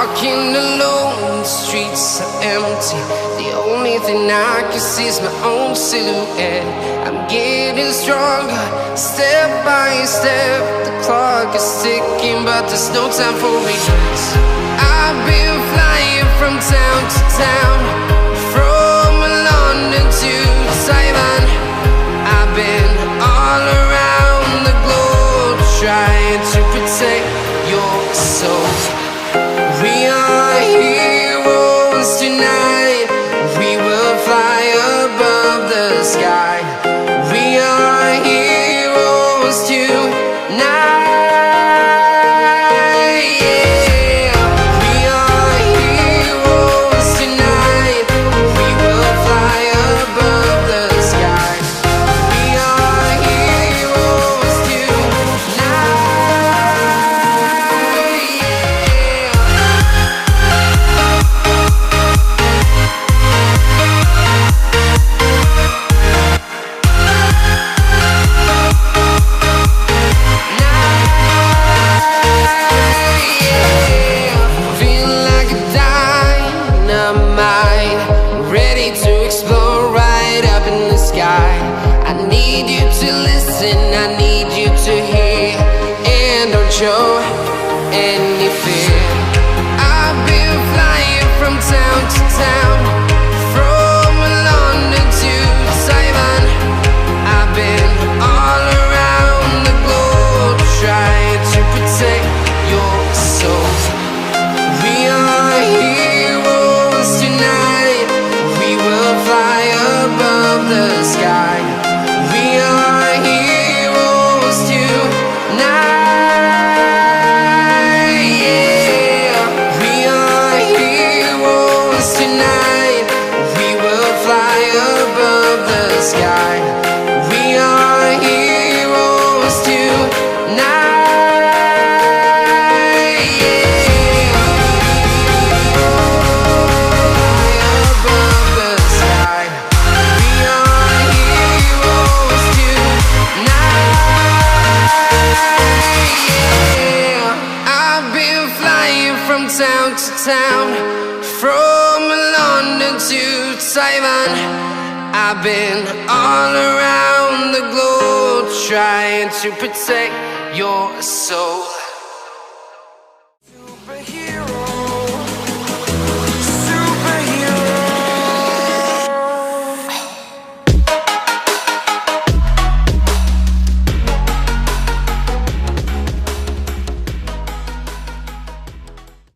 walking alone, the streets are empty. The only thing I can see is my own silhouette. I'm getting stronger, step by step. The clock is ticking, but there's no time for regrets. I've been flying from town to town, from London to Taiwan. I've been all around the globe, trying to protect your soul. We are heroes tonight. We will fly above the sky. We are heroes tonight. Yeah. We are heroes tonight. We will fly above the sky. We are heroes tonight. I need you to listen, I need you to hear, and don't show any fear. I've been flying from town to town, from London to Taiwan. I've been all around the globe, trying to protect your soul. We are heroes tonight. We will fly above the sky. We are heroes tonight. Yeah. We are heroes tonight. We will fly above the sky. We are heroes tonight. From town to town, from London to Taiwan. I've been all around the globe, trying to protect your soul.